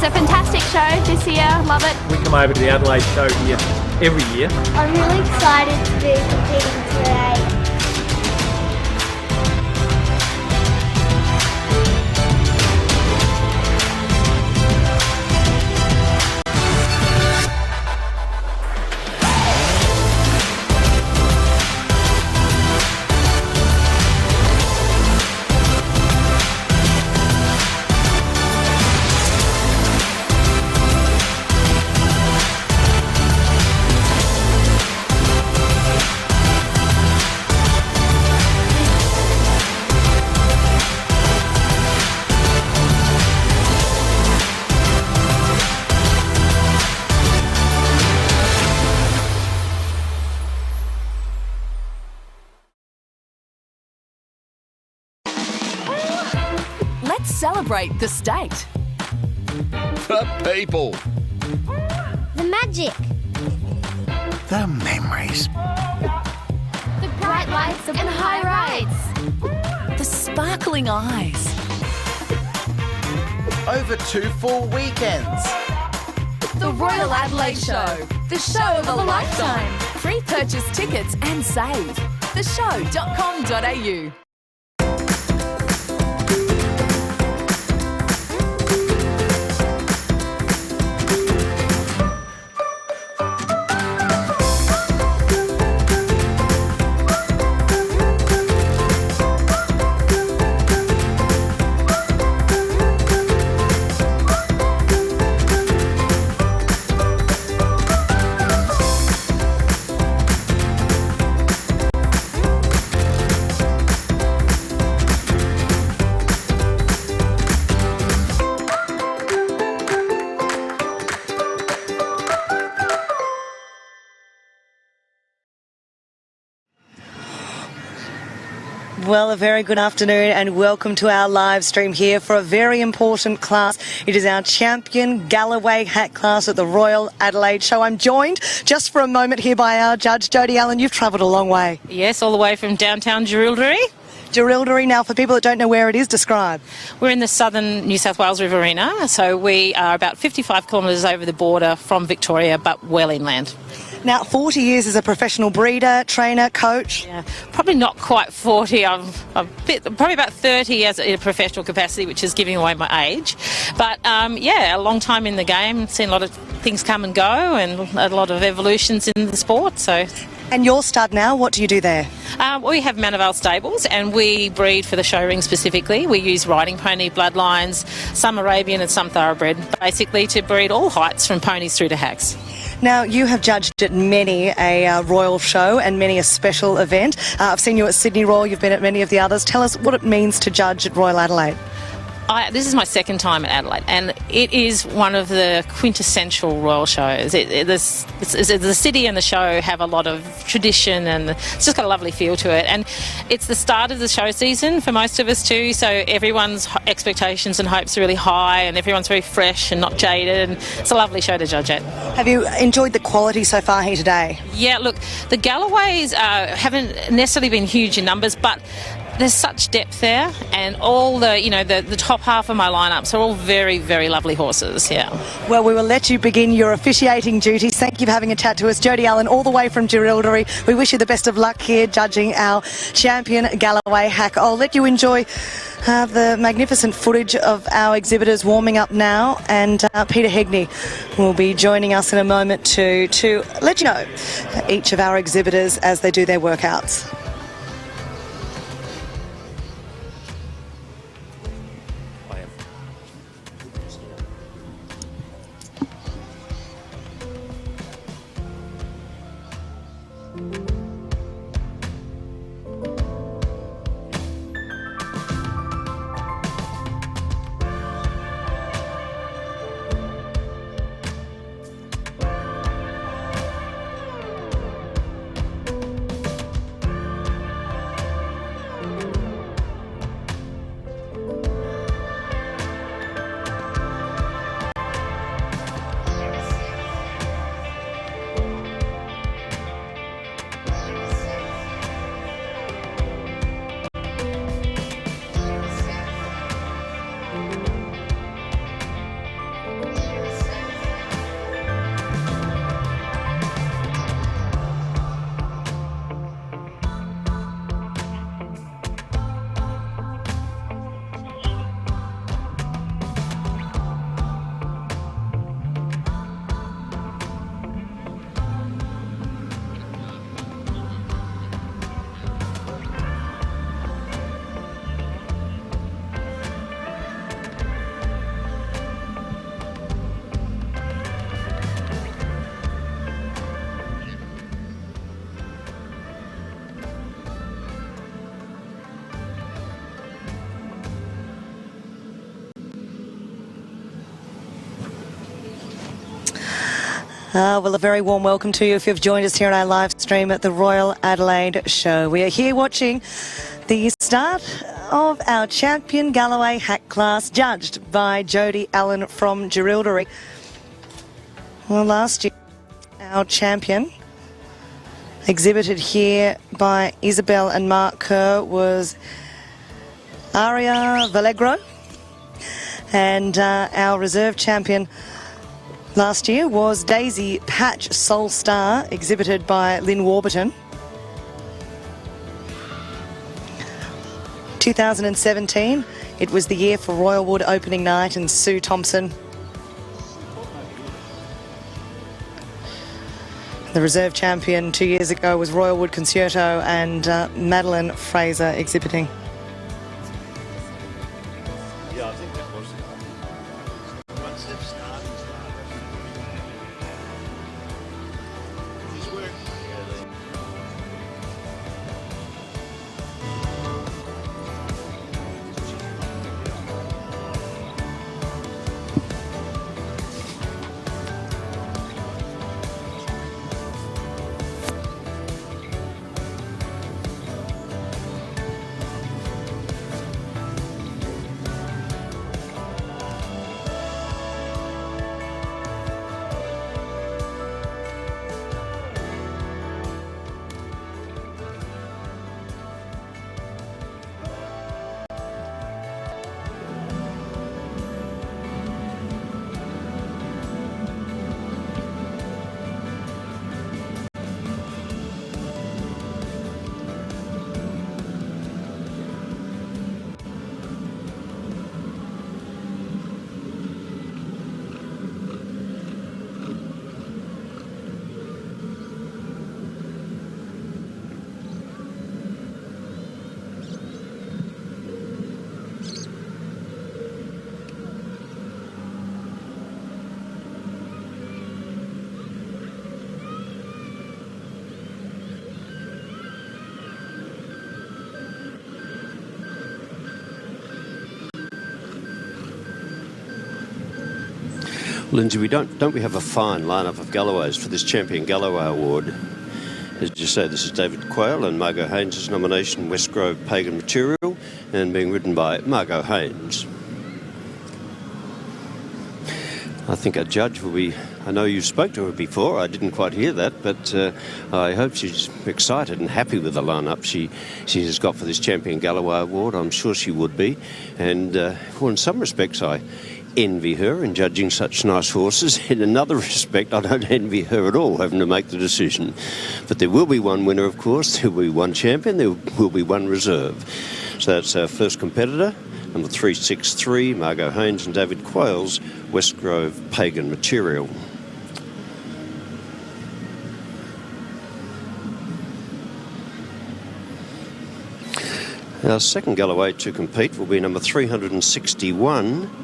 It's a fantastic show this year. Love it. We come over to the Adelaide show here every year. I'm really excited to be competing today. Let's celebrate the state. The people. The magic. The memories. The bright lights and high rides. The sparkling eyes. Over 2 full weekends. The Royal Adelaide Show. The show of a lifetime. Pre-purchase tickets and save. theshow.com.au. Well, a very good afternoon and welcome to our live stream here for a very important class. It is our champion Galloway hat class at the Royal Adelaide Show. I'm joined just for a moment here by our judge, Jodie Allen. You've travelled a long way. Yes, all the way from downtown Jerilderie. Jerilderie, now for people that don't know where it is, describe. We're in the southern New South Wales Riverina, so we are about 55 kilometres over the border from Victoria, but well inland. Now, 40 years as a professional breeder, trainer, coach. Yeah, probably not quite 40. I'm probably about 30 as in a professional capacity, which is giving away my age. But yeah, a long time in the game, seen a lot of things come and go, and a lot of evolutions in the sport. So. And your stud now, what do you do there? We have Manavale stables and we breed for the show ring specifically. We use riding pony bloodlines, some Arabian and some thoroughbred, basically to breed all heights from ponies through to hacks. Now, you have judged at many a Royal show and many a special event. I've seen you at Sydney Royal, you've been at many of the others. Tell us what it means to judge at Royal Adelaide. This is my second time at Adelaide, and it is one of the quintessential royal shows. The city and the show have a lot of tradition, and it's just got a lovely feel to it. And it's the start of the show season for most of us too, so everyone's expectations and hopes are really high, and everyone's very fresh and not jaded, and it's a lovely show to judge at. Have you enjoyed the quality so far here today? Yeah, look, the Galloways haven't necessarily been huge in numbers, but there's such depth there, and all the top half of my lineups are all very, very lovely horses, yeah. Well, we will let you begin your officiating duties. Thank you for having a chat to us. Jodie Allen, all the way from Jerilderie. We wish you the best of luck here judging our champion Galloway hack. I'll let you enjoy the magnificent footage of our exhibitors warming up now, and Peter Hegney will be joining us in a moment to let you know each of our exhibitors as they do their workouts. Well, a very warm welcome to you if you've joined us here on our live stream at the Royal Adelaide Show. We are here watching the start of our champion Galloway hack class, judged by Jodie Allen from Jerilderie. Well, last year, our champion, exhibited here by Isabel and Mark Kerr, was Aria Vallegro, and our reserve champion last year was Daisy Patch Soul Star, exhibited by Lynn Warburton. 2017, it was the year for Royal Wood opening night and Sue Thompson. The reserve champion 2 years ago was Royal Wood Concerto and Madeline Fraser exhibiting. Yeah, I think that was once they've started. His work. Lindsay, don't we have a fine lineup of Galloways for this Champion Galloway Award? As you say, this is David Quayle and Margot Haynes' nomination, Westgrove Pagan Material, and being ridden by Margot Haynes. I think our judge will be, I know you spoke to her before, I didn't quite hear that, but I hope she's excited and happy with the lineup she has got for this Champion Galloway Award. I'm sure she would be, and well, in some respects I envy her in judging such nice horses. In another respect, I don't envy her at all having to make the decision. But there will be one winner, of course, there will be one champion, there will be one reserve. So that's our first competitor, number 363, Margot Haynes and David Quayle's Westgrove Pagan Material. Our second Galloway to compete will be number 361.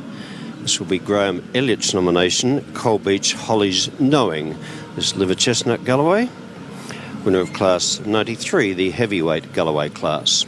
This will be Graham Elliott's nomination, Coal Beach Holly's Knowing. This liver chestnut Galloway, winner of class 93, the heavyweight Galloway class.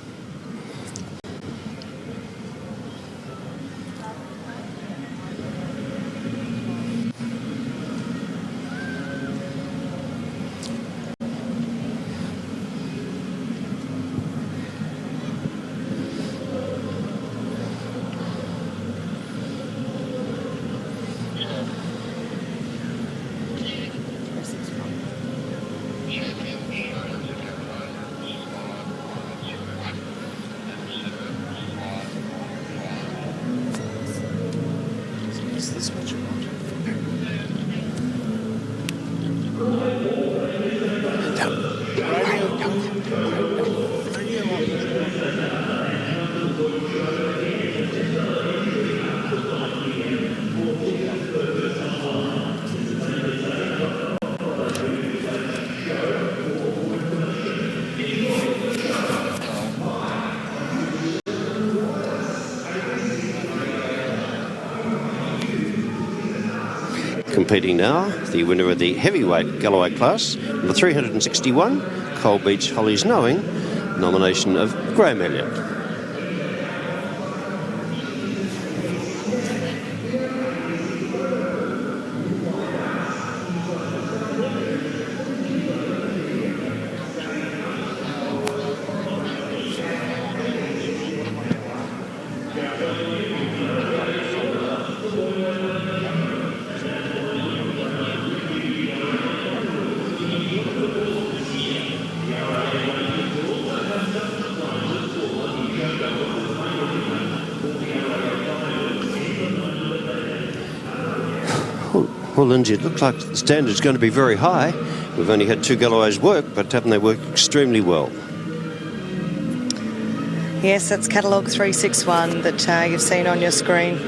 Competing now, the winner of the heavyweight Galloway class, number 361, Coal Beach Holly's Knowing, nomination of Graham Elliott. Well, Lindsay, it looks like the standard's going to be very high. We've only had 2 Galloways work, but haven't they worked extremely well? Yes, that's catalogue 361 that you've seen on your screen.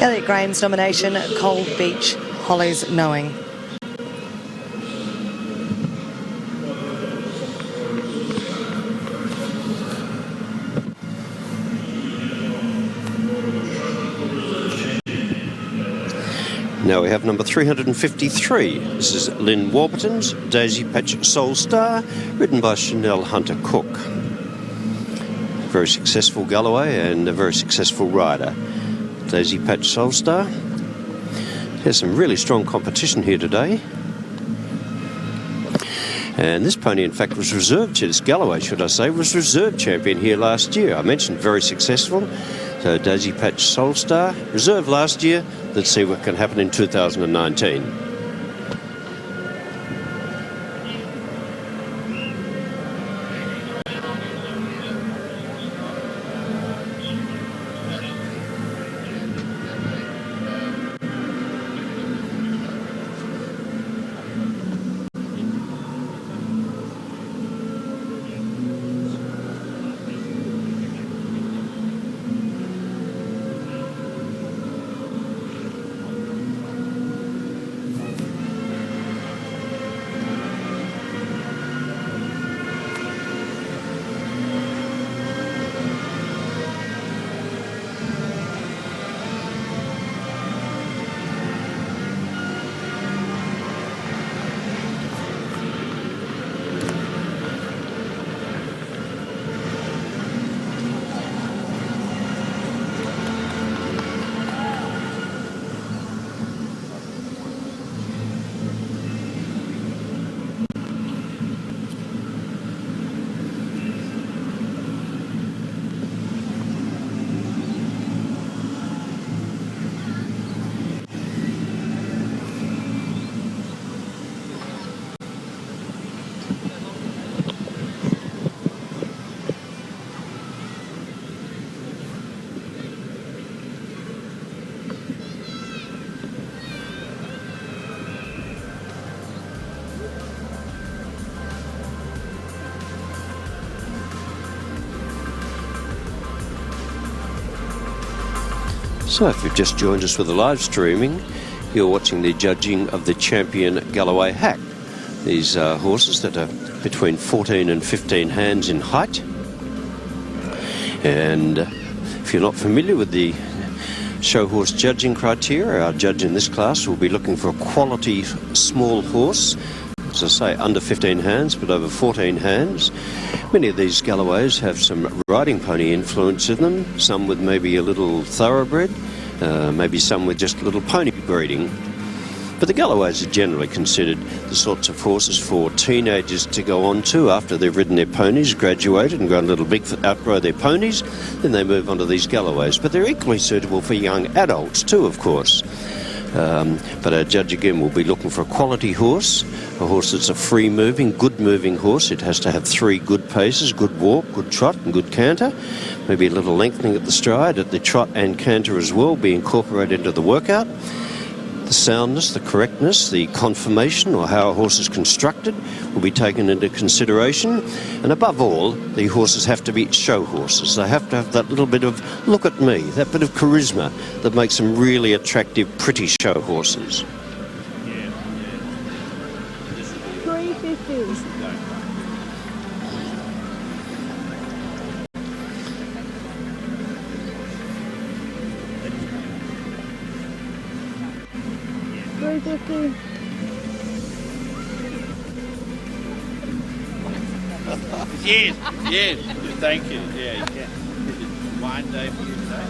Elliot Graham's nomination, Cold Beach Hollies Knowing. Now we have number 353. This is Lynn Warburton's Daisy Patch Soul Star, written by Chanel Hunter Cook. Very successful Galloway and a very successful rider. Daisy Patch Soul Star. There's some really strong competition here today. And this pony, in fact, was reserved, this Galloway, should I say, was reserve champion here last year. I mentioned very successful. So Daisy Patch Soul Star, reserved last year. Let's see what can happen in 2019. So if you've just joined us with the live streaming, you're watching the judging of the champion Galloway Hack. These are horses that are between 14 and 15 hands in height. And if you're not familiar with the show horse judging criteria, our judge in this class will be looking for a quality small horse. As I say, under 15 hands, but over 14 hands. Many of these Galloways have some riding pony influence in them, some with maybe a little thoroughbred, maybe some with just a little pony breeding. But the Galloways are generally considered the sorts of horses for teenagers to go on to after they've ridden their ponies, graduated and grown a little big, outgrow their ponies, then they move on to these Galloways. But they're equally suitable for young adults too, of course. But our judge again will be looking for a quality horse, a horse that's a free-moving, good-moving horse. It has to have 3 good paces, good walk, good trot and good canter. Maybe a little lengthening at the stride, at the trot and canter as well, be incorporated into the workout. The soundness, the correctness, the conformation or how a horse is constructed will be taken into consideration. And above all, the horses have to be show horses. They have to have that little bit of look at me, that bit of charisma that makes them really attractive, pretty show horses. 350. Yes, yes, thank you. Yeah, you can. Wine day for you today.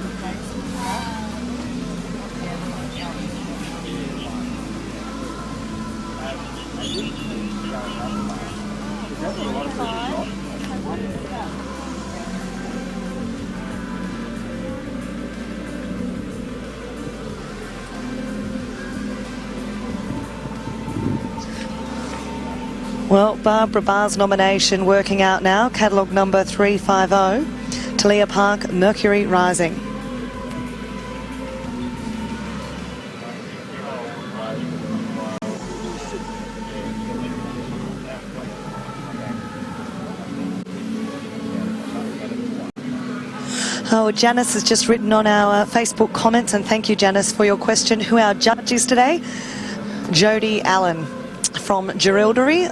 Well, Barbara Barr's nomination working out now. Catalogue number 350. Talia Park, Mercury Rising. Oh, Janice has just written on our Facebook comments, and thank you, Janice, for your question. Who our judge is today? Jody Allen from Jerilderie.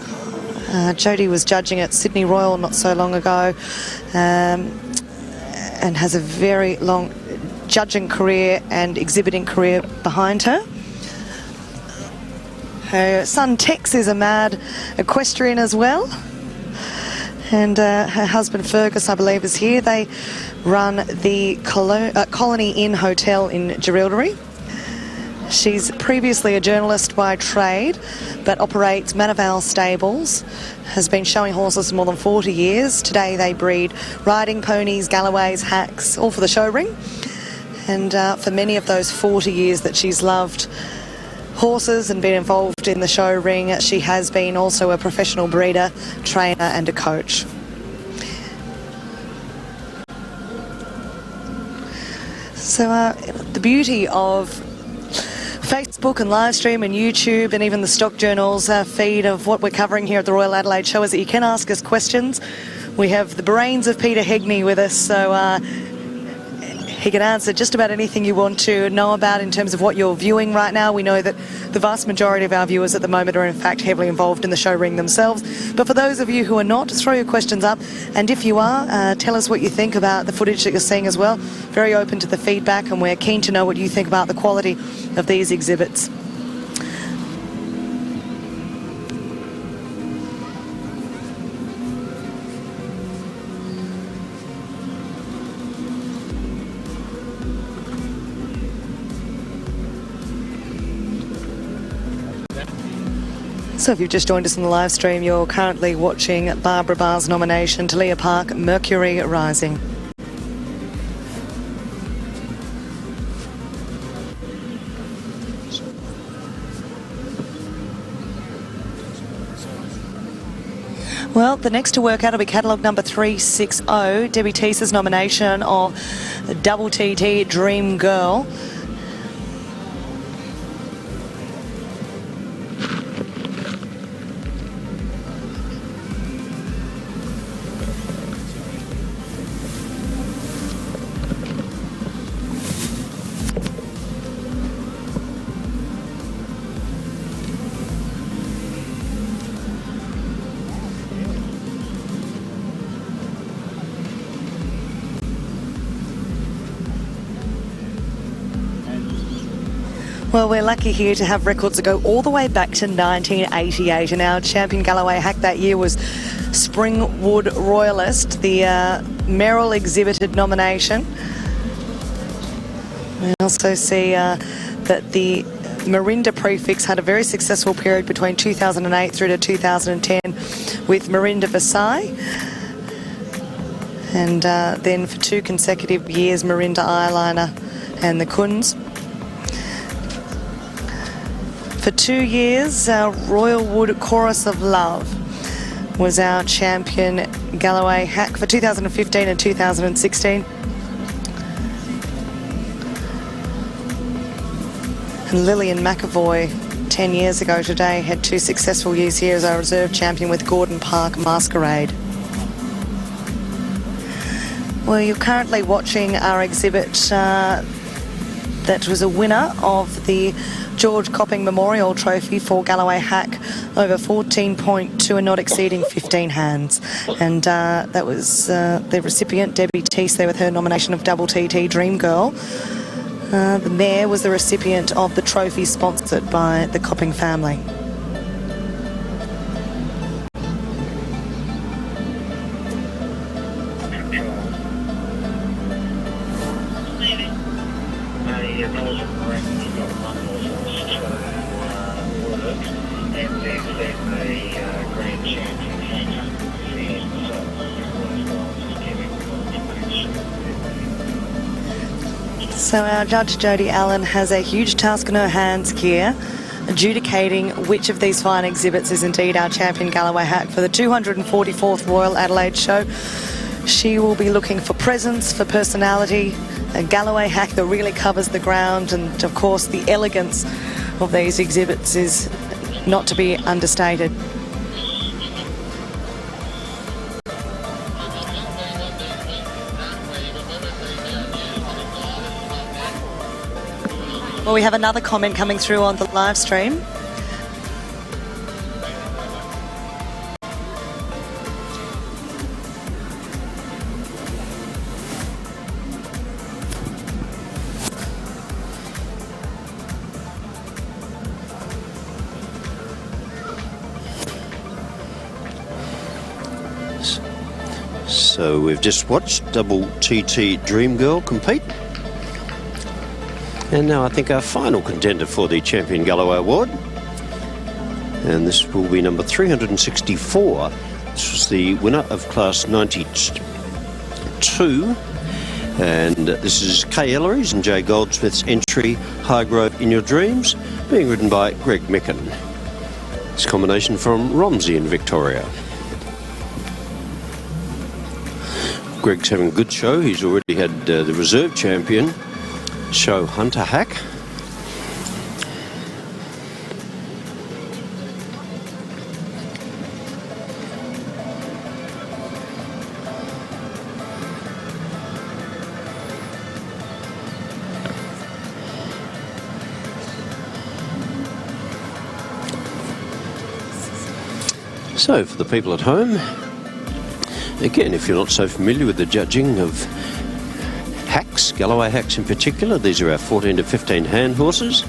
Jody was judging at Sydney Royal not so long ago, and has a very long judging career and exhibiting career behind her. Her son Tex is a mad equestrian as well, and her husband Fergus, I believe, is here. They run the Colony Inn Hotel in Jerilderie. She's previously a journalist by trade, but operates Manaval Stables, has been showing horses for more than 40 years. Today they breed riding ponies, Galloways, hacks, all for the show ring. And for many of those 40 years that she's loved horses and been involved in the show ring, she has been also a professional breeder, trainer and a coach. So the beauty of Facebook and live stream and YouTube and even the Stock Journal's feed of what we're covering here at the Royal Adelaide Show is that you can ask us questions. We have the brains of Peter Hegney with us, so he can answer just about anything you want to know about in terms of what you're viewing right now. We know that the vast majority of our viewers at the moment are in fact heavily involved in the show ring themselves. But for those of you who are not, throw your questions up. And if you are, tell us what you think about the footage that you're seeing as well. Very open to the feedback, and we're keen to know what you think about the quality of these exhibits. So if you've just joined us in the live stream, you're currently watching Barbara Barr's nomination to Leah Park, Mercury Rising. Well, the next to work out will be catalogue number 360, Debbie Teese's nomination of Double TT Dream Girl. Well, we're lucky here to have records that go all the way back to 1988, and our champion Galloway hack that year was Springwood Royalist, the Merrill exhibited nomination. We also see that the Marinda prefix had a very successful period between 2008 through to 2010 with Marinda Versailles, and then for 2 consecutive years Marinda Eyeliner and the Kunz. For 2 years, Royal Wood Chorus of Love was our champion Galloway hack for 2015 and 2016. And Lillian McAvoy, 10 years ago today, had 2 successful years here as our reserve champion with Gordon Park Masquerade. Well, you're currently watching our exhibit that was a winner of the George Copping Memorial Trophy for Galloway hack over 14.2 and not exceeding 15 hands. And that was the recipient, Debbie Teese, there with her nomination of Double TT Dream Girl. The mare was the recipient of the trophy sponsored by the Copping family. So our judge Jody Allen has a huge task in her hands here, adjudicating which of these fine exhibits is indeed our champion Galloway hack for the 244th Royal Adelaide Show. She will be looking for presence, for personality, a Galloway hack that really covers the ground, and of course the elegance of these exhibits is not to be understated. Well, we have another comment coming through on the live stream. So we've just watched Double TT Dream Girl compete. And now I think our final contender for the Champion Galloway Award. And this will be number 364. This was the winner of Class 92. And this is Kay Ellery's and Jay Goldsmith's entry, High Grove in Your Dreams, being ridden by Greg Micken. It's a combination from Romsey in Victoria. Greg's having a good show. He's already had the reserve champion, Show Hunter Hack. So for the people at home, again, if you're not so familiar with the judging of hacks, Galloway hacks in particular, these are our 14 to 15 hand horses.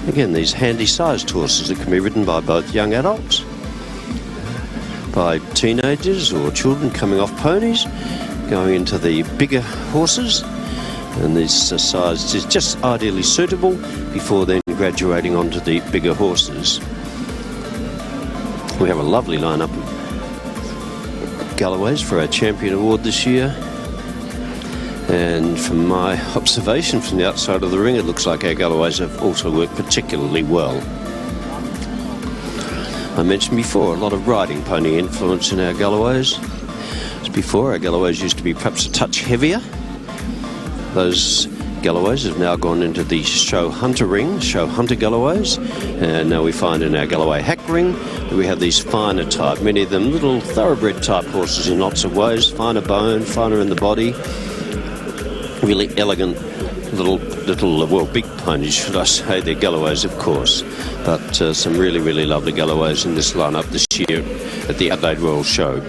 Again, these handy sized horses that can be ridden by both young adults, by teenagers or children coming off ponies, going into the bigger horses. And this size is just ideally suitable before then graduating onto the bigger horses. We have a lovely lineup of Galloways for our Champion Award this year. And from my observation from the outside of the ring, it looks like our Galloways have also worked particularly well. I mentioned before, a lot of riding pony influence in our Galloways. As before, our Galloways used to be perhaps a touch heavier. Those Galloways have now gone into the Show Hunter ring, Show Hunter Galloways. And now we find in our Galloway hack ring that we have these finer type, many of them little thoroughbred type horses in lots of ways, finer bone, finer in the body. Really elegant little, well, big ponies, should I say. They're Galloways, of course, but some really, really lovely Galloways in this lineup this year at the Adelaide Royal Show.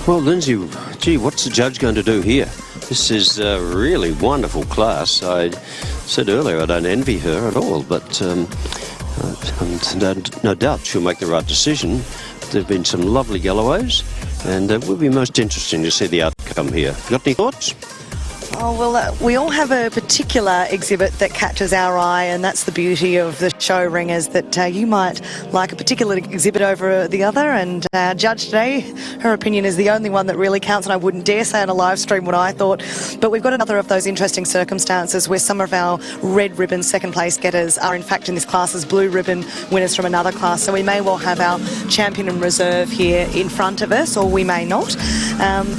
Well, Lindsay, gee, what's the judge going to do here? This is a really wonderful class. I said earlier I don't envy her at all, but no doubt she'll make the right decision. There have been some lovely Galloways, and it will be most interesting to see the outcome here. Got any thoughts? Oh, well, we all have a particular exhibit that catches our eye, and that's the beauty of the show ring, is that you might like a particular exhibit over the other, and our judge today, her opinion is the only one that really counts, and I wouldn't dare say on a live stream what I thought. But we've got another of those interesting circumstances where some of our red ribbon second place getters are in fact in this class as blue ribbon winners from another class, so we may well have our champion and reserve here in front of us, or we may not.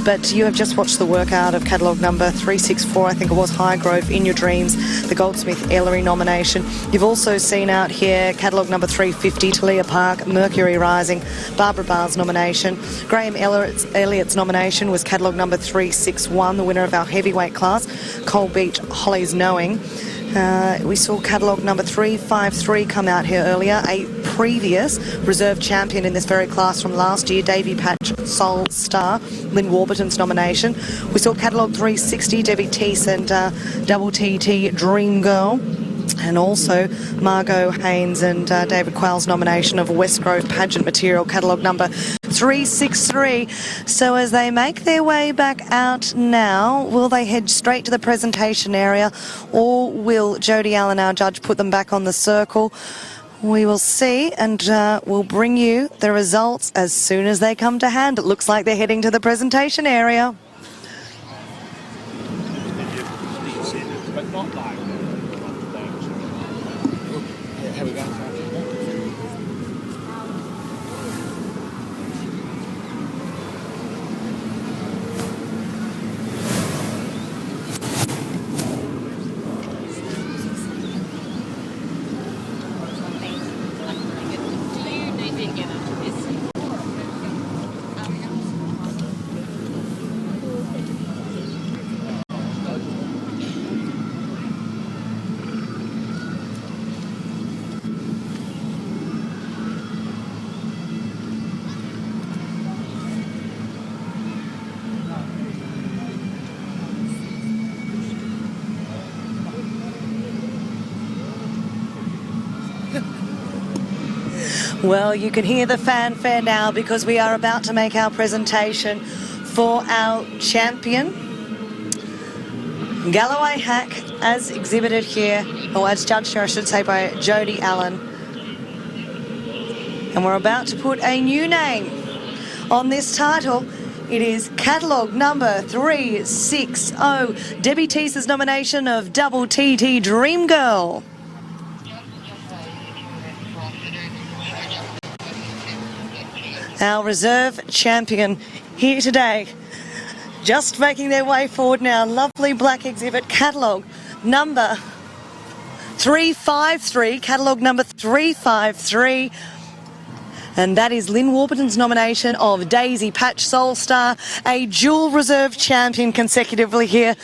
But you have just watched the workout of catalogue number 364, I think it was, High Grove in Your Dreams, the Goldsmith Ellery nomination. You've also seen out here catalogue number 350, Talia Park, Mercury Rising, Barbara Barr's nomination. Graham Elliott's nomination was catalogue number 361, the winner of our heavyweight class, Cole Beach, Holly's Knowing. We saw catalogue number 353 come out here earlier, a previous reserve champion in this very class from last year, Davy Patch, Soul Star, Lynn Warburton's nomination. We saw catalogue 360, Debbie Teese and Double TT Dream Girl. And also Margot Haynes and David Quayle's nomination of West Grove pageant material, catalogue number 363. So as they make their way back out now, will they head straight to the presentation area, or will Jodie Allen, our judge, put them back on the circle? We will see, and we'll bring you the results as soon as they come to hand. It looks like they're heading to the presentation area. But not like here we go. Well, you can hear the fanfare now because we are about to make our presentation for our champion, Galloway hack, as exhibited here, or as judged here, I should say, by Jodie Allen. And we're about to put a new name on this title. It is catalogue number 360, Debbie Teese's nomination of Double TT Dream Girl. Our reserve champion here today, just making their way forward now. Lovely black exhibit, catalogue number 353, catalogue number 353. And that is Lynn Warburton's nomination of Daisy Patch Soul Star, a dual reserve champion consecutively here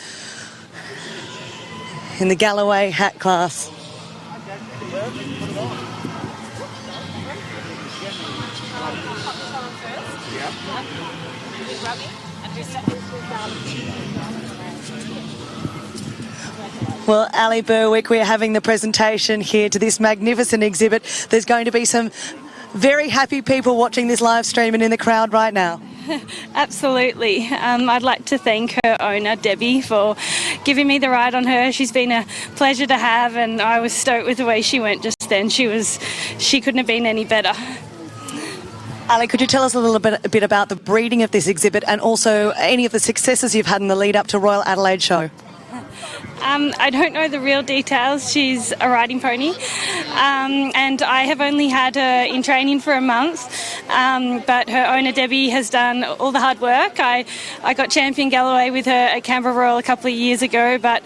in the Galloway hat class. Well, Ali Berwick, we're having the presentation here to this magnificent exhibit. There's going to be some very happy people watching this live stream and in the crowd right now. Absolutely. I'd like to thank her owner, Debbie, for giving me the ride on her. She's been a pleasure to have, and I was stoked with the way she went just then. She couldn't have been any better. Ali, could you tell us a bit about the breeding of this exhibit and also any of the successes you've had in the lead up to Royal Adelaide Show? I don't know the real details. She's a riding pony, and I have only had her in training for a month, but her owner Debbie has done all the hard work. I got champion Galloway with her at Canberra Royal a couple of years ago, but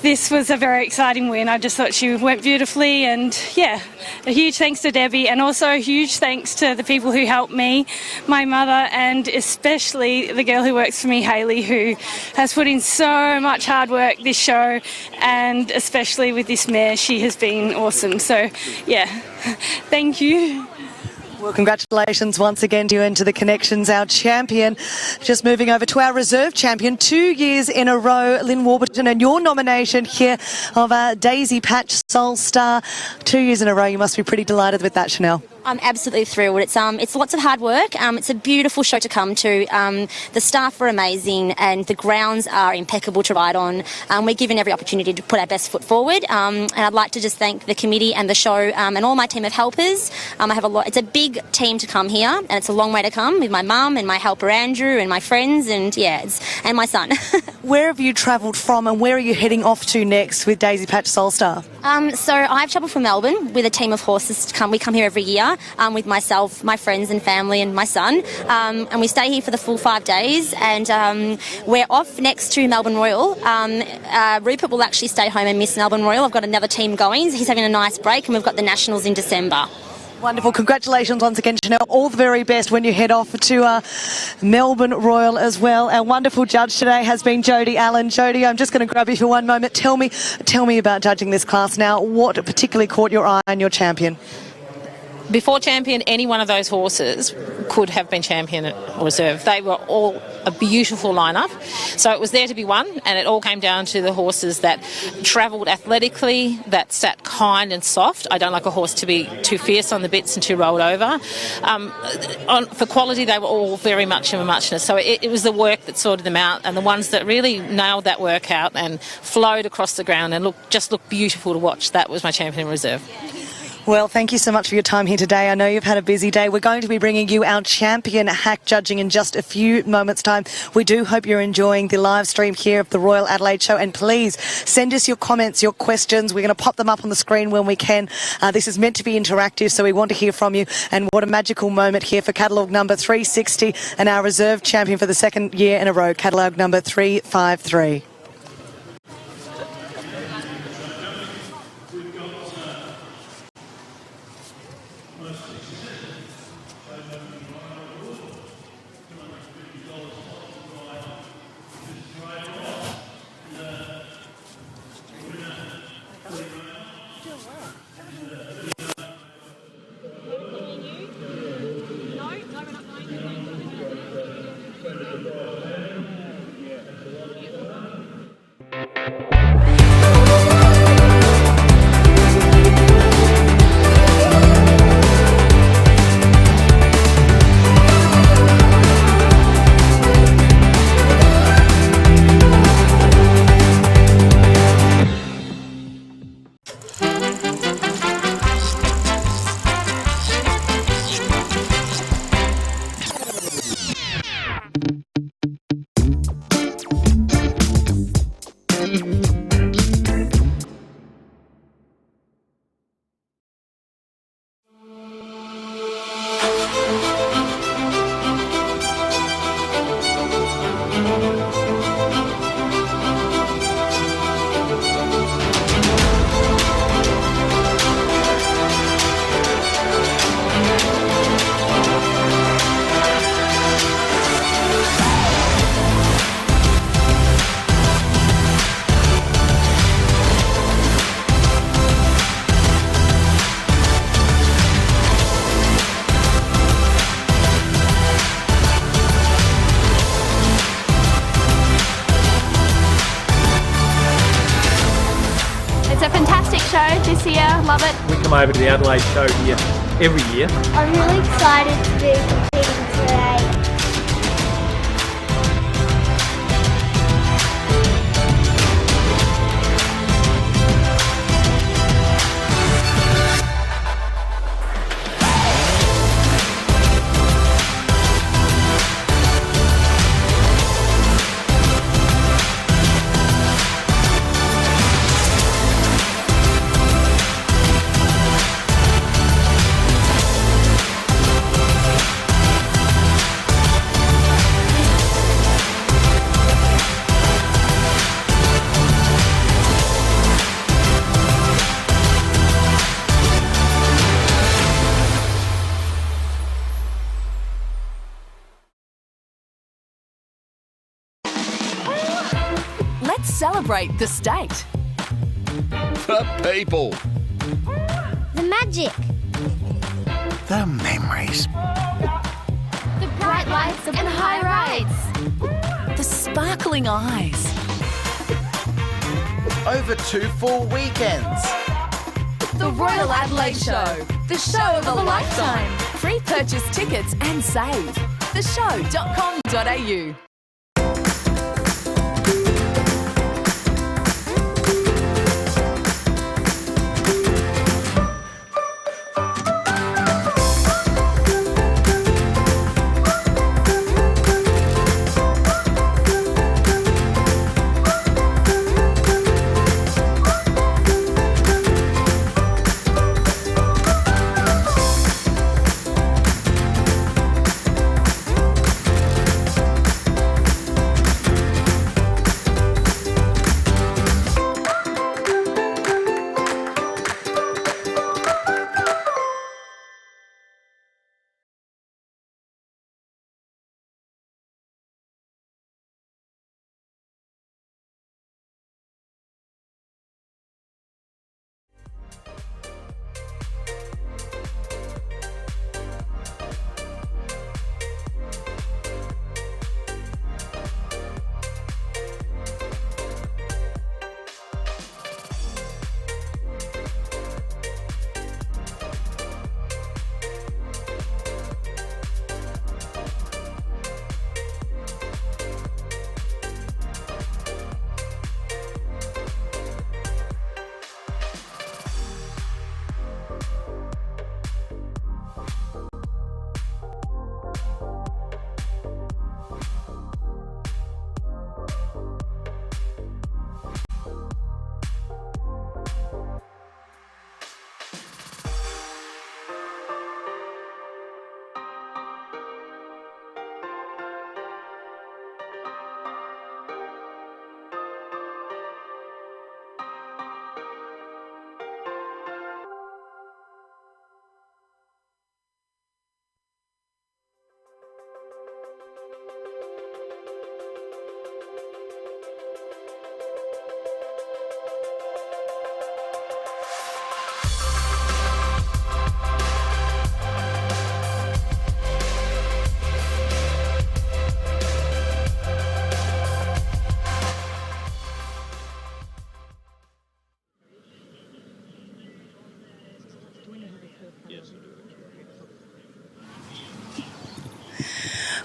this was a very exciting win. I just thought she went beautifully, and yeah, a huge thanks to Debbie, and also a huge thanks to the people who helped me, my mother, and especially the girl who works for me, Hayley, who has put in so much hard work this show, and especially with this mare, she has been awesome. So yeah, thank you. Well, congratulations once again to you and to the Connections, our champion. Just moving over to our reserve champion, 2 years in a row, Lynn Warburton, and your nomination here of Daisy Patch Soul Star. 2 years in a row, you must be pretty delighted with that, Chanel. I'm absolutely thrilled. It's lots of hard work. It's a beautiful show to come to. The staff are amazing and the grounds are impeccable to ride on. We're given every opportunity to put our best foot forward. And I'd like to just thank the committee and the show and all my team of helpers. I have a lot. It's a big team to come here, and it's a long way to come with my mum and my helper Andrew and my friends and and my son. Where have you travelled from, and where are you heading off to next with Daisy Patch Soul Star? So I've travelled from Melbourne with a team of horses to come. We come here every year with myself, my friends and family and my son. And we stay here for the full 5 days. And we're off next to Melbourne Royal. Rupert will actually stay home and miss Melbourne Royal. I've got another team going. He's having a nice break, and we've got the Nationals in December. Wonderful. Congratulations once again, Chanel. All the very best when you head off to Melbourne Royal as well. Our wonderful judge today has been Jodie Allen. Jodie, I'm just going to grab you for one moment. Tell me about judging this class now. What particularly caught your eye and your champion? Before champion, any one of those horses could have been champion or reserve. They were all a beautiful lineup. So it was there to be won, and it all came down to the horses that travelled athletically, that sat kind and soft. I don't like a horse to be too fierce on the bits and too rolled over. For quality, they were all very much of a muchness. So it was the work that sorted them out, and the ones that really nailed that work out and flowed across the ground and looked beautiful to watch. That was my champion in reserve. Well, thank you so much for your time here today. I know you've had a busy day. We're going to be bringing you our champion hack judging in just a few moments' time. We do hope you're enjoying the live stream here of the Royal Adelaide Show, and please send us your comments, your questions. We're going to pop them up on the screen when we can. This is meant to be interactive, so we want to hear from you. And what a magical moment here for catalogue number 360 and our reserve champion for the second year in a row, catalogue number 353. It's a fantastic show this year. Love it. We come over to the Adelaide show here every year. I'm really excited to be competing today. Let's celebrate the state. The people. The magic. The memories. The bright lights and high rides. The sparkling eyes. Over 2 full weekends. The Royal Adelaide Show. The show of a lifetime. Free purchase tickets and save. theshow.com.au.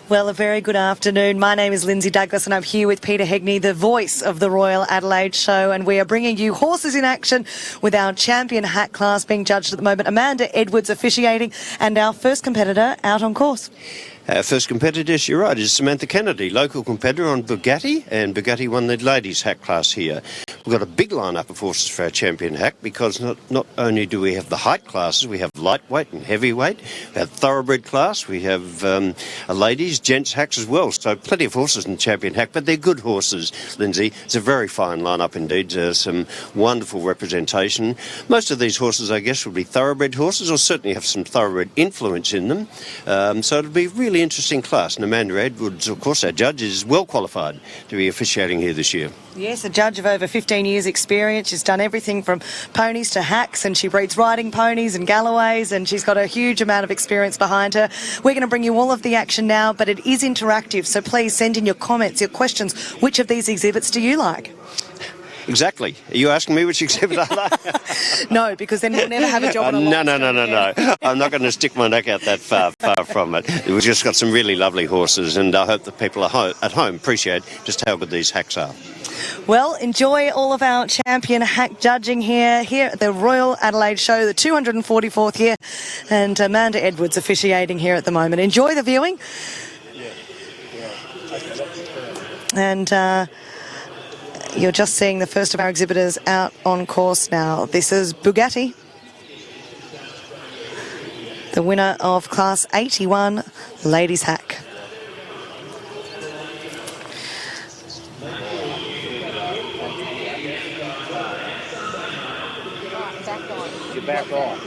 Well, a very good afternoon. My name is Lindsay Douglas and I'm here with Peter Hegney, the voice of the Royal Adelaide Show, and we are bringing you horses in action with our champion hack class being judged at the moment. Amanda Edwards officiating and our first competitor out on course. Our first competitor, yes, you're right, is Samantha Kennedy, local competitor on Bugatti, and Bugatti won the ladies' hack class here. We've got a big lineup of horses for our champion hack because not only do we have the height classes, we have lightweight and heavyweight, we have thoroughbred class, we have a ladies, gents hacks as well. So plenty of horses in the champion hack, but they're good horses, Lindsay. It's a very fine lineup indeed, some wonderful representation. Most of these horses, I guess, will be thoroughbred horses, or certainly have some thoroughbred influence in them. So it'll be really interesting class, and Amanda Edwards, of course, our judge, is well qualified to be officiating here this year. Yes, a judge of over 15 years experience. She's done everything from ponies to hacks, and she breeds riding ponies and Galloways, and she's got a huge amount of experience behind her. We're going to bring you all of the action now, but it is interactive, so please send in your comments, your questions. Which of these exhibits do you like? Exactly. Are you asking me which exhibit I like? No, because then we'll never have a job on a lot. No. I'm not going to stick my neck out that far from it. We've just got some really lovely horses, and I hope that people at home appreciate just how good these hacks are. Well, enjoy all of our champion hack judging here at the Royal Adelaide Show, the 244th year, and Amanda Edwards officiating here at the moment. Enjoy the viewing. And you're just seeing the first of our exhibitors out on course now. This is Bugatti, the winner of Class 81 Ladies Hack. You're back on.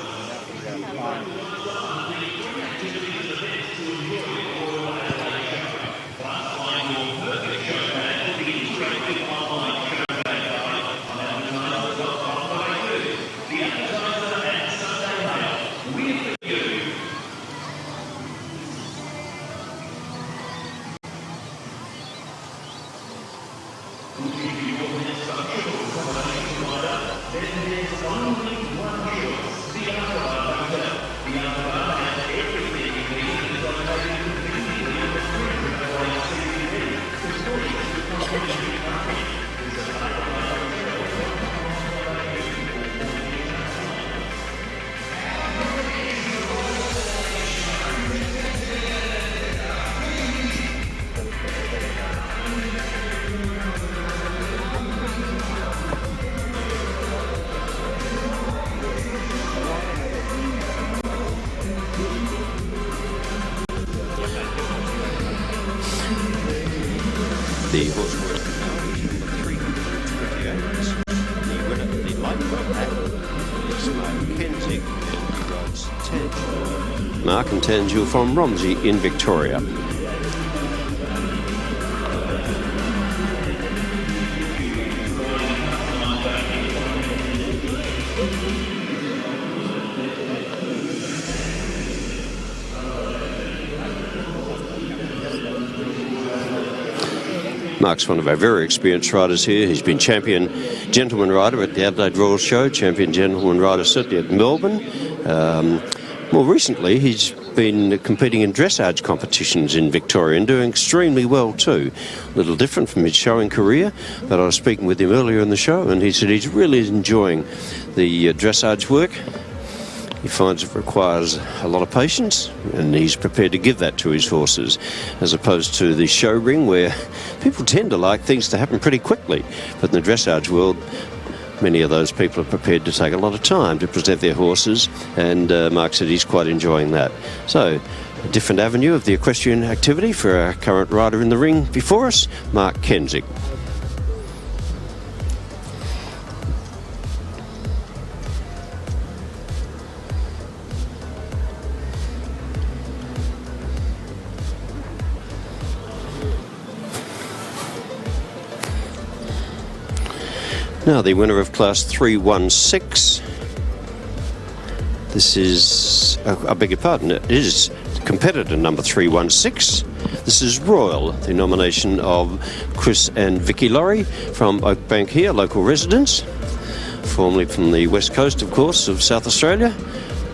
The horse worth now is number 328. The winner of the lightweight hack is Mark Kensig, and he rides Tangier. Mark and Tangier from Romsey in Victoria. Mark's one of our very experienced riders here. He's been champion gentleman rider at the Adelaide Royal Show, champion gentleman rider certainly at Melbourne. More recently, he's been competing in dressage competitions in Victoria and doing extremely well too. A little different from his showing career, but I was speaking with him earlier in the show and he said he's really enjoying the dressage work. He finds it requires a lot of patience, and he's prepared to give that to his horses, as opposed to the show ring where people tend to like things to happen pretty quickly. But in the dressage world, many of those people are prepared to take a lot of time to present their horses, and Mark said he's quite enjoying that. So, a different avenue of the equestrian activity for our current rider in the ring before us, Mark Kensig. Now the winner of Class 316, this is, I beg your pardon, it is competitor number 316. This is Royal, the nomination of Chris and Vicky Laurie from Oakbank here, local residents, formerly from the west coast, of course, of South Australia,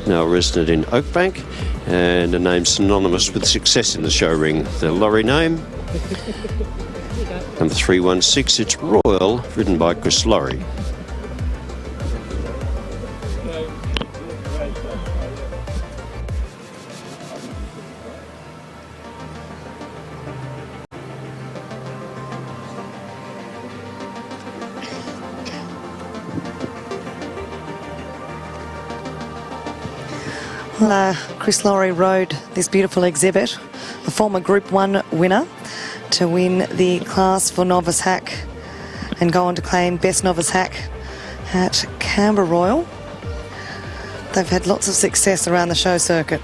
now resident in Oakbank. and a name synonymous with success in the show ring. The lorry name, number 316, it's Royal, ridden by Chris Laurie. Chris Laurie rode this beautiful exhibit, a former Group 1 winner, to win the class for novice hack and go on to claim Best Novice Hack at Canberra Royal. They've had lots of success around the show circuit.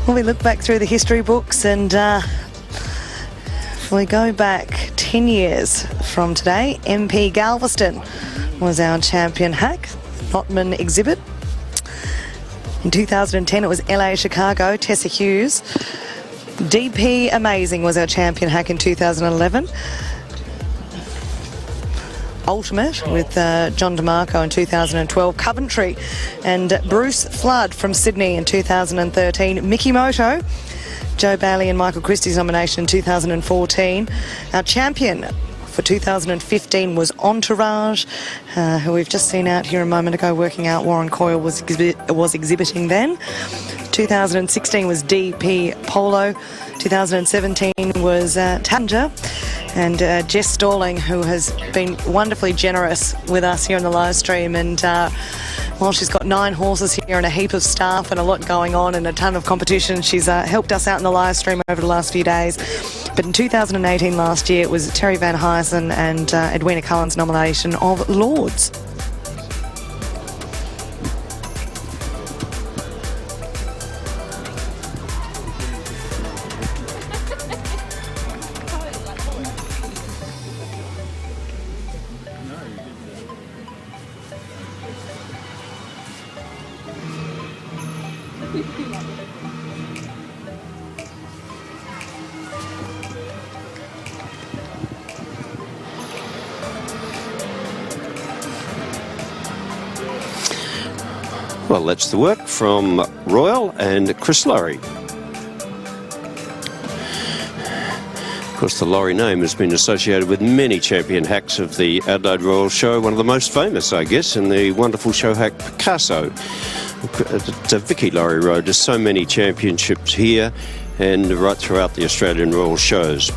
Well, we look back through the history books, and we go back 10 years from today. MP Galveston was our champion hack, Notman exhibit. In 2010 it was LA Chicago, Tessa Hughes. DP Amazing was our champion hack in 2011. Ultimate with John DeMarco in 2012, Coventry and Bruce Flood from Sydney in 2013, Mickey Moto, Joe Bailey and Michael Christie's nomination in 2014. Our champion for 2015 was Entourage, who we've just seen out here a moment ago working out. Warren Coyle was exhibiting then. 2016 was DP Polo. 2017 was Tanger. And Jess Stalling, who has been wonderfully generous with us here on the live stream. And while she's got 9 horses here and a heap of staff and a lot going on and a ton of competition, she's helped us out in the live stream over the last few days. But in 2018, last year, it was Terry Van Huysen and Edwina Cullen's nomination of Lords. Well, that's the work from Royal and Chris Laurie. Of course, the Laurie name has been associated with many champion hacks of the Adelaide Royal Show, one of the most famous, I guess, in the wonderful show hack Picasso. Vicky Laurie rode to so many championships here and right throughout the Australian Royal shows.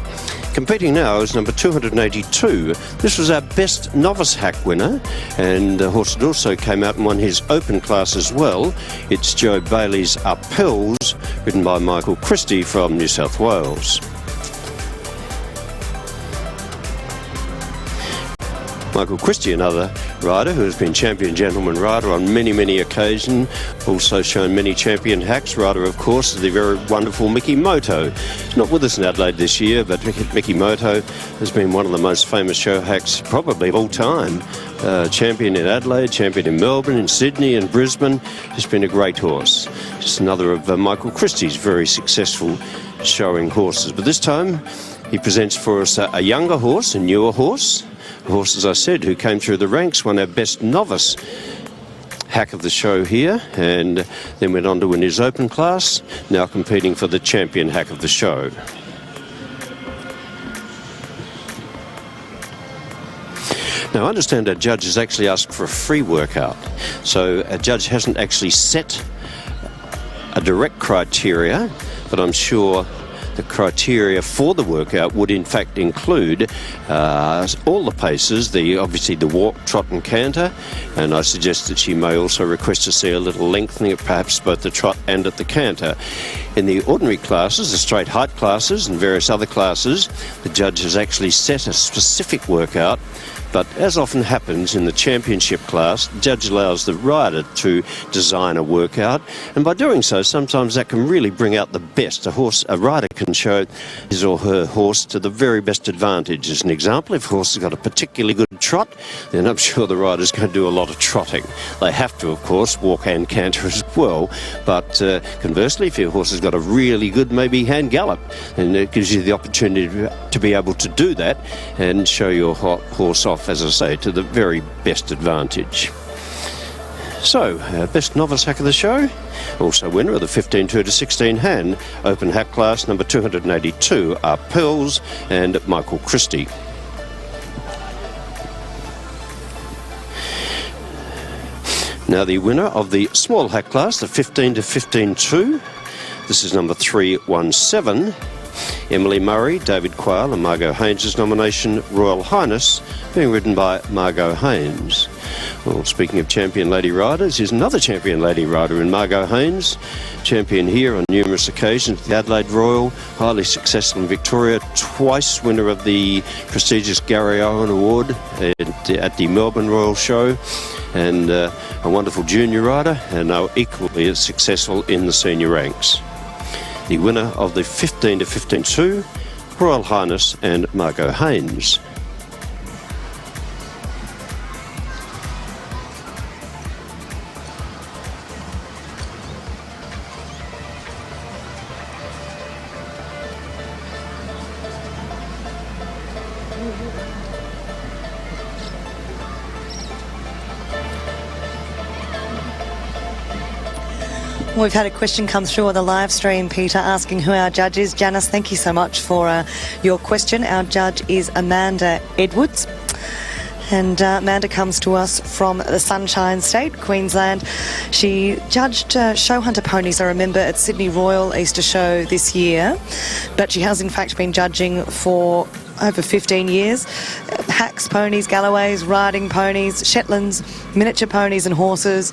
Competing now is number 282. This was our best novice hack winner, and the horse that also came out and won his open class as well. It's Joe Bailey's Uphills, ridden by Michael Christie from New South Wales. Michael Christie, another rider who has been champion gentleman rider on many, many occasions, also shown many champion hacks. Rider, of course, the very wonderful Mickey Moto. He's not with us in Adelaide this year, but Mickey Moto has been one of the most famous show hacks probably of all time. Champion in Adelaide, champion in Melbourne, in Sydney and Brisbane. He's been a great horse. Just another of Michael Christie's very successful showing horses. But this time he presents for us a younger horse, a newer horse. A horse, as I said, who came through the ranks, won our best novice hack of the show here, and then went on to win his open class, now competing for the champion hack of the show. Now, I understand our judge has actually asked for a free workout, so our judge hasn't actually set a direct criteria, but I'm sure the criteria for the workout would in fact include all the paces, obviously the walk, trot and canter, and I suggest that she may also request to see a little lengthening of perhaps both the trot and at the canter. In the ordinary classes, the straight height classes and various other classes, the judge has actually set a specific workout. But as often happens in the championship class, the judge allows the rider to design a workout, and by doing so, sometimes that can really bring out the best a rider can and show his or her horse to the very best advantage. As an example, if a horse has got a particularly good trot, then I'm sure the rider's going to do a lot of trotting. They have to, of course, walk and canter as well, but conversely, if your horse has got a really good maybe hand gallop, then it gives you the opportunity to be able to do that and show your horse off, as I say, to the very best advantage. So, best novice hack of the show, also winner of the 15-2 to 16 hand open hack class number 282 are Pearls and Michael Christie. Now the winner of the small hack class, the 15 to 15-2, this is number 317, Emily Murray, David Quayle and Margot Haynes' nomination, Royal Highness, being ridden by Margot Haynes. Well, speaking of champion lady riders, here's another champion lady rider in Margot Haynes, champion here on numerous occasions, the Adelaide Royal, highly successful in Victoria, twice winner of the prestigious Gary Owen Award at the Melbourne Royal Show, and a wonderful junior rider, and now equally as successful in the senior ranks. The winner of the 15 to 15-2, Royal Highness and Margot Haynes. We've had a question come through on the live stream, Peter, asking who our judge is. Janice, thank you so much for your question. Our judge is Amanda Edwards. And Amanda comes to us from the Sunshine State, Queensland. She judged show hunter ponies, I remember, at Sydney Royal Easter Show this year. But she has, in fact, been judging for over 15 years. Hacks, ponies, Galloways, riding ponies, Shetlands, miniature ponies and horses.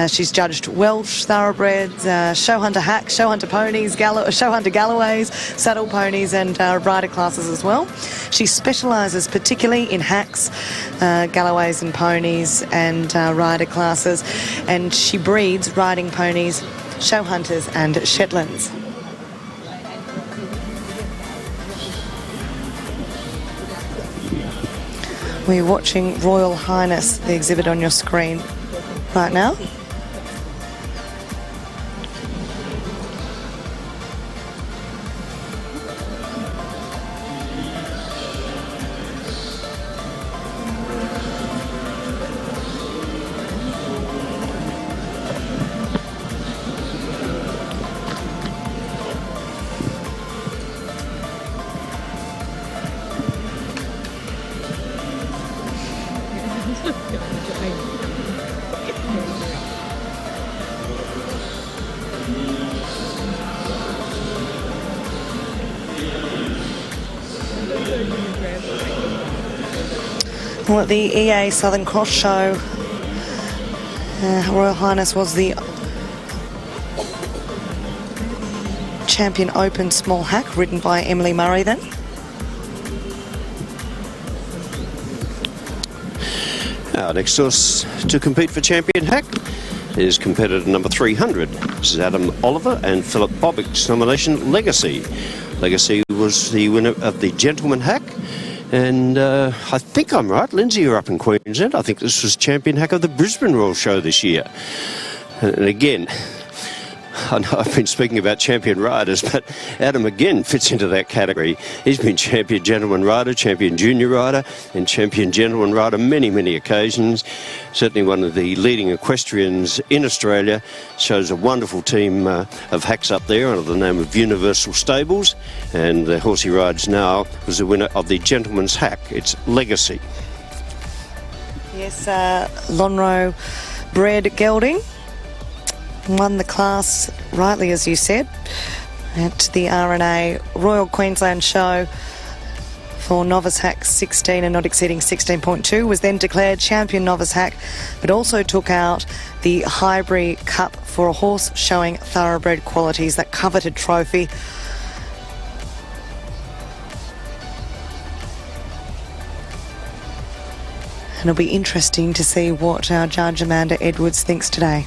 She's judged Welsh, thoroughbreds, show hunter hacks, show hunter ponies, show hunter Galloways, saddle ponies and rider classes as well. She specialises particularly in hacks, Galloways and ponies and rider classes, and she breeds riding ponies, show hunters and Shetlands. We're watching Royal Highness, the exhibit on your screen right now. Well, at the EA Southern Cross Show, Royal Highness was the champion open small hack, ridden by Emily Murray then. Our next horse to compete for champion hack is competitor number 300. This is Adam Oliver and Philip Bobbick's nomination, Legacy. Legacy was the winner of the Gentleman Hack. And I think I'm right, Lindsay, you're up in Queensland. I think this was champion hack of the Brisbane Royal Show this year. And again, I know I've been speaking about champion riders, but Adam again fits into that category. He's been champion gentleman rider, champion junior rider, and champion gentleman rider many, many occasions. Certainly one of the leading equestrians in Australia. Shows a wonderful team of hacks up there under the name of Universal Stables. And the horse he rides now was the winner of the Gentleman's Hack. It's Legacy. Yes, Lonhro bred gelding. Won the class, rightly as you said, at the RNA Royal Queensland Show for novice hack 16 and not exceeding 16.2, was then declared champion novice hack, but also took out the Highbury Cup for a horse showing thoroughbred qualities, that coveted trophy. And it'll be interesting to see what our judge Amanda Edwards thinks today.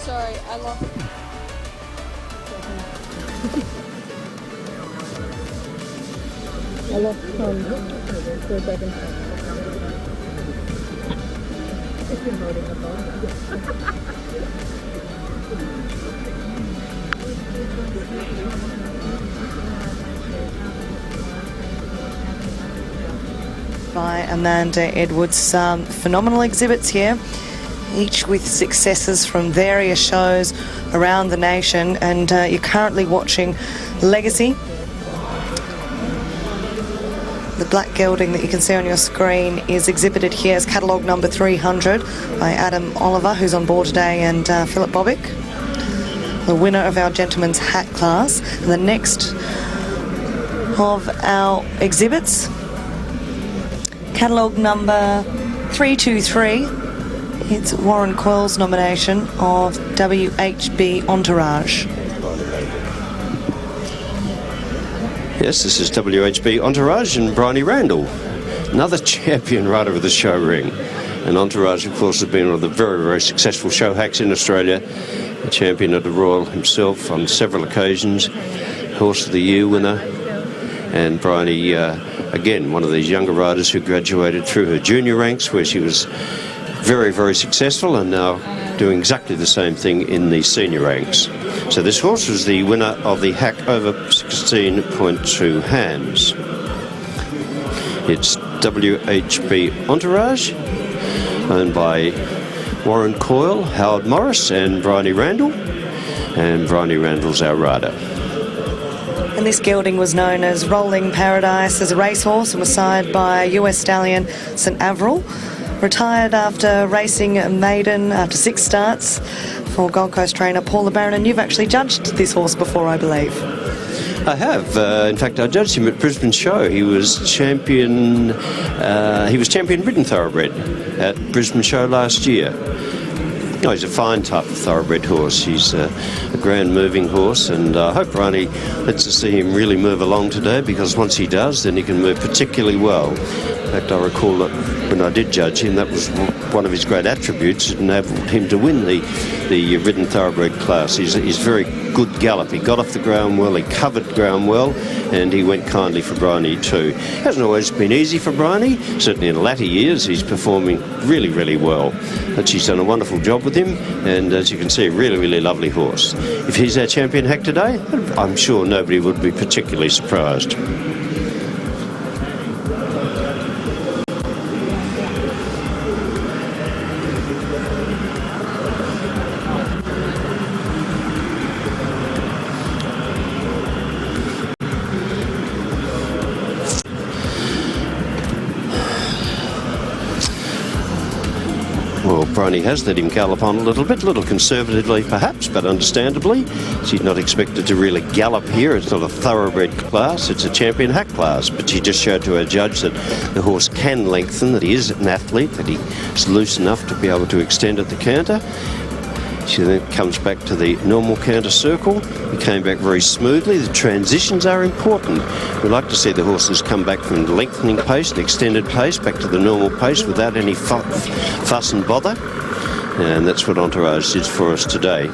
Sorry, I lost. I lost Tom for a second. By Amanda Edwards. Phenomenal exhibits here, each with successes from various shows around the nation, and you're currently watching Legacy. The black gelding that you can see on your screen is exhibited here as catalogue number 300 by Adam Oliver, who's on board today, and Philip Bobick, the winner of our gentleman's hat class. And the next of our exhibits, catalogue number 323, it's Warren Coyle's nomination of WHB Entourage. Yes, this is WHB Entourage and Bryony Randall, another champion rider of the show ring. And Entourage, of course, has been one of the very, very successful show hacks in Australia, a champion of the Royal himself on several occasions, Horse of the Year winner. And Bryony, again, one of these younger riders who graduated through her junior ranks, where she was very, very successful, and now doing exactly the same thing in the senior ranks. So this horse was the winner of the hack over 16.2 hands. It's WHB Entourage, owned by Warren Coyle, Howard Morris and Bryony Randall. And Bryony Randall's our rider. And this gelding was known as Rolling Paradise as a racehorse and was sired by US stallion St Avril. Retired after racing a maiden after 6 starts for Gold Coast trainer Paul LeBaron, and you've actually judged this horse before, I believe. I have. In fact, I judged him at Brisbane Show. He was champion. He was champion ridden thoroughbred at Brisbane Show last year. No, he's a fine type of thoroughbred horse. He's a grand moving horse, and I hope Bryony lets us see him really move along today, because once he does, then he can move particularly well. In fact, I recall that when I did judge him, that was one of his great attributes. It enabled him to win the ridden thoroughbred class. He's very good gallop. He got off the ground well, he covered ground well, and he went kindly for Bryony too. It hasn't always been easy for Bryony. Certainly in the latter years, he's performing really, really well. But she's done a wonderful job with him, and as you can see, a really, really lovely horse. If he's our champion hack today, I'm sure nobody would be particularly surprised. Well, Bryony has let him gallop on a little conservatively perhaps, but understandably. She's not expected to really gallop here. It's not a thoroughbred class, it's a champion hack class. But she just showed to her judge that the horse can lengthen, that he is an athlete, that he's loose enough to be able to extend at the canter. She then comes back to the normal canter circle. He came back very smoothly. The transitions are important. We like to see the horses come back from the lengthening pace, the extended pace, back to the normal pace without any fuss and bother. And that's what Entourage did for us today.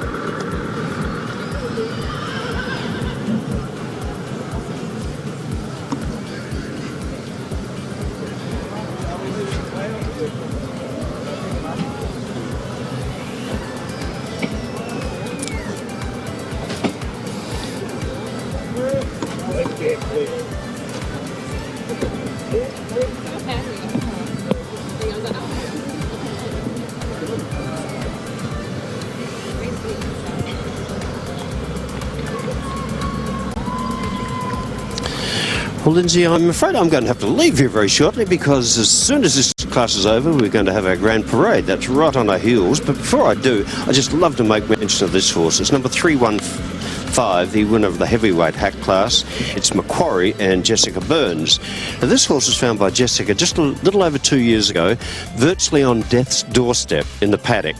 Well, Lindsay, I'm afraid I'm going to have to leave here very shortly, because as soon as this class is over, we're going to have our grand parade. That's right on our heels. But before I do, I just love to make mention of this horse. It's number 315, the winner of the heavyweight hack class. It's Macquarie and Jessica Burns. Now, this horse was found by Jessica just a little over 2 years ago, virtually on death's doorstep in the paddock.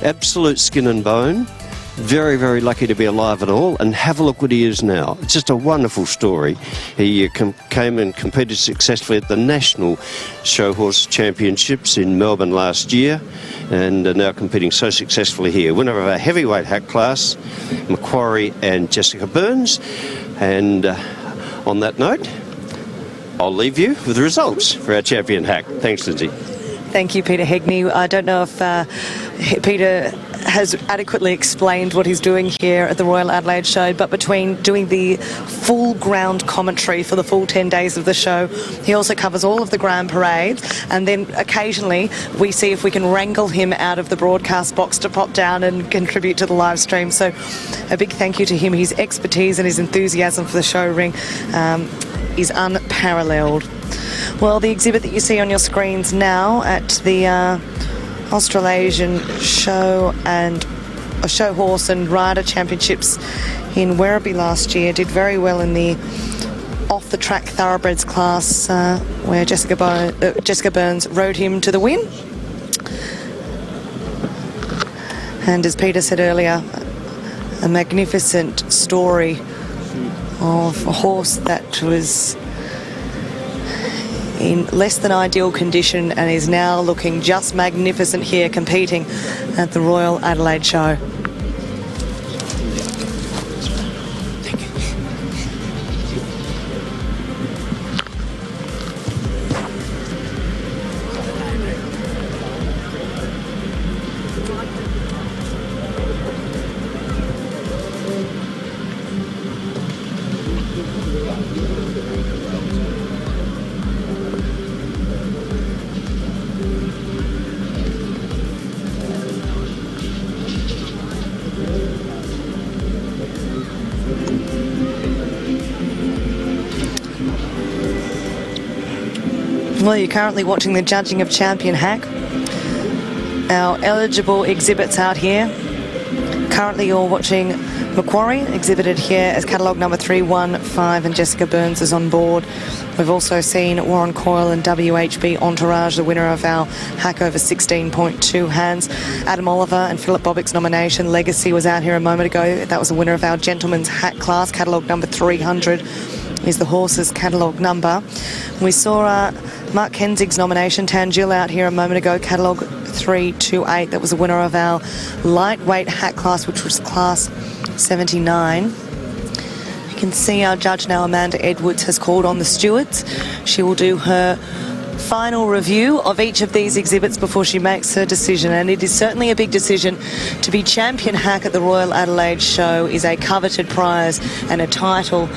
Absolute skin and bone. very, very lucky to be alive at all, and have a look what he is now. It's just a wonderful story. He came and competed successfully at the National Show Horse Championships in Melbourne last year, and now competing so successfully here. Winner of our heavyweight hack class, Macquarie and Jessica Burns. And on that note, I'll leave you with the results for our champion hack. Thanks, Lindsay. Thank you, Peter Hegney. I don't know if Peter has adequately explained what he's doing here at the Royal Adelaide Show, but between doing the full ground commentary for the full 10 days of the show, he also covers all of the grand parades, and then occasionally we see if we can wrangle him out of the broadcast box to pop down and contribute to the live stream. So a big thank you to him. His expertise and his enthusiasm for the show ring is unparalleled. Well, the exhibit that you see on your screens now at the Australasian Show and Show Horse and Rider Championships in Werribee last year did very well in the off-the-track thoroughbreds class, where Jessica Burns rode him to the win. And as Peter said earlier, a magnificent story of a horse that was in less than ideal condition and is now looking just magnificent here competing at the Royal Adelaide Show. Well, you're currently watching the judging of Champion Hack. Our eligible exhibits out here. Currently you're watching Macquarie, exhibited here as catalogue number 315, and Jessica Burns is on board. We've also seen Warren Coyle and WHB Entourage, the winner of our hack over 16.2 hands. Adam Oliver and Philip Bobick's nomination, Legacy, was out here a moment ago. That was the winner of our gentleman's hack class. Catalogue number 300 is the horse's catalogue number. We saw Mark Kenzig's nomination, Tangil, out here a moment ago, catalogue 328. That was the winner of our lightweight hack class, which was class 79. You can see our judge now, Amanda Edwards, has called on the stewards. She will do her final review of each of these exhibits before she makes her decision, and it is certainly a big decision. To be champion hack at the Royal Adelaide Show is a coveted prize and a title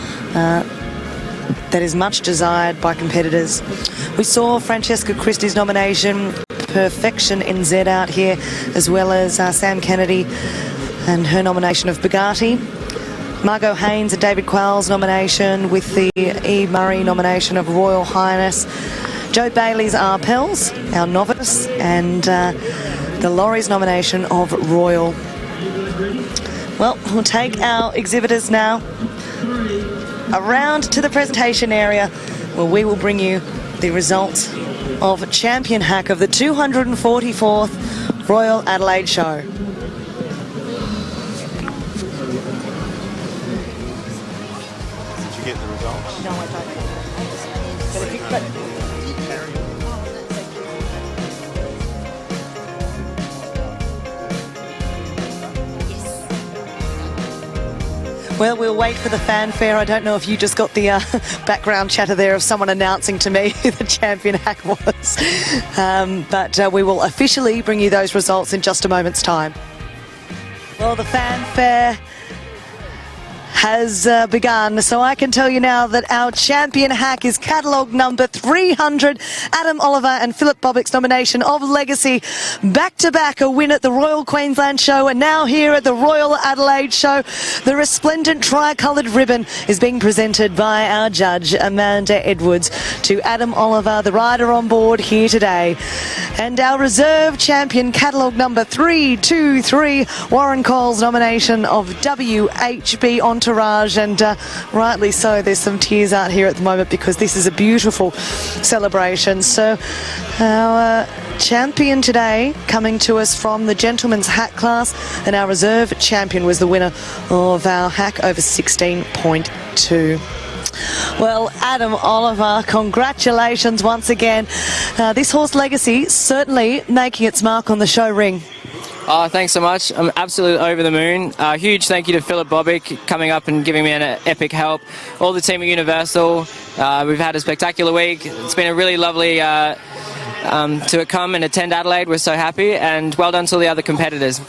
that is much desired by competitors. We saw Francesca Christie's nomination, Perfection NZ, out here, as well as Sam Kennedy and her nomination of Bugatti. Margot Haynes and David Quayle's nomination, with the E. Murray nomination of Royal Highness. Joe Bailey's Arpels, our novice, and the Laurie's nomination of Royal. Well, we'll take our exhibitors now around to the presentation area, where we will bring you the results of Champion Hack of the 244th Royal Adelaide Show. Did you get the results? No, I don't. Well, we'll wait for the fanfare. I don't know if you just got the background chatter there of someone announcing to me who the champion hack was. But we will officially bring you those results in just a moment's time. Well, the fanfare has begun, so I can tell you now that our champion hack is catalogue number 300, Adam Oliver and Philip Bobick's nomination of Legacy, back-to-back a win at the Royal Queensland Show, and now here at the Royal Adelaide Show. The resplendent tri-coloured ribbon is being presented by our judge, Amanda Edwards, to Adam Oliver, the rider on board here today. And our reserve champion, catalogue number 323, Warren Cole's nomination of WHB Entourage, entourage, and rightly so. There's some tears out here at the moment because this is a beautiful celebration. So our champion today coming to us from the gentleman's hack class, and our reserve champion was the winner of our hack over 16.2. Well, Adam Oliver, congratulations once again. This horse Legacy certainly making its mark on the show ring. Oh, thanks so much. I'm absolutely over the moon. Huge thank you to Philip Bobick coming up and giving me an epic help. All the team at Universal. We've had a spectacular week. It's been a really lovely to come and attend Adelaide. We're so happy, and well done to all the other competitors.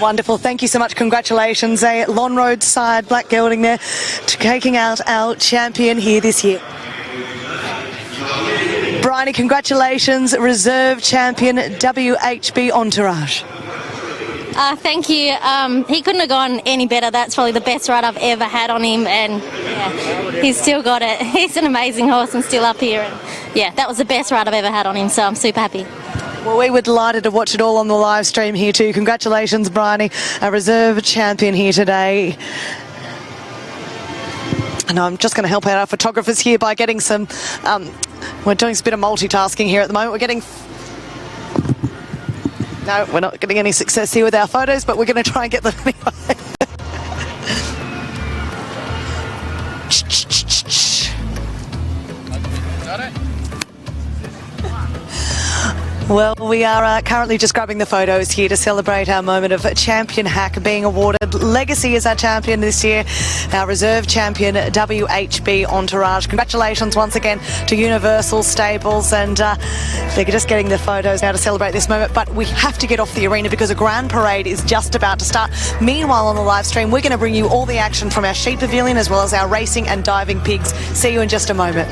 Wonderful. Thank you so much. Congratulations. A Lon Road side, black gelding there, taking out our champion here this year. Bryony, congratulations. Reserve champion, WHB Entourage. Thank you. He couldn't have gone any better. That's probably the best ride I've ever had on him, and yeah, he's still got it. He's an amazing horse and still up here. And yeah, that was the best ride I've ever had on him, so I'm super happy. Well, we were delighted to watch it all on the live stream here too. Congratulations, Bryony, a reserve champion here today. And I'm just going to help out our photographers here by getting some... we're doing a bit of multitasking here at the moment. We're getting... No, we're not getting any success here with our photos, but we're going to try and get them anyway. Well, we are currently just grabbing the photos here to celebrate our moment of champion hack being awarded. Legacy is our champion this year, our reserve champion, WHB Entourage. Congratulations once again to Universal Stables, and they're just getting the photos now to celebrate this moment. But we have to get off the arena because a grand parade is just about to start. Meanwhile, on the live stream, we're going to bring you all the action from our sheep pavilion as well as our racing and diving pigs. See you in just a moment.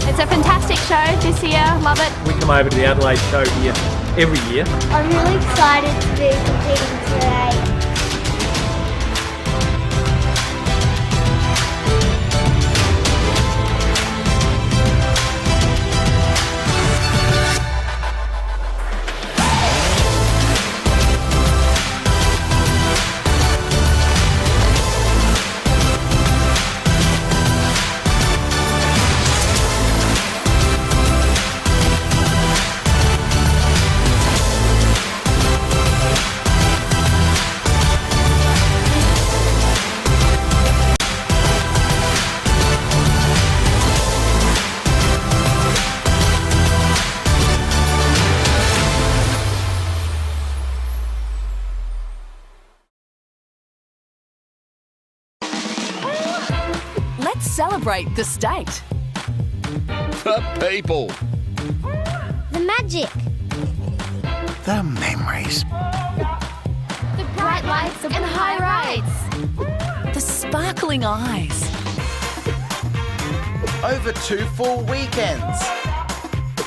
It's a fantastic show this year, love it. We come over to the Adelaide show here every year. I'm really excited to be competing today. Let's celebrate the state. The people. The magic. The memories. The bright lights and high rides. The sparkling eyes. Over 2 full weekends.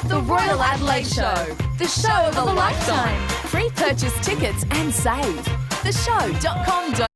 The Royal Adelaide Show. The show of a lifetime. Pre-purchase tickets and save. theshow.com.au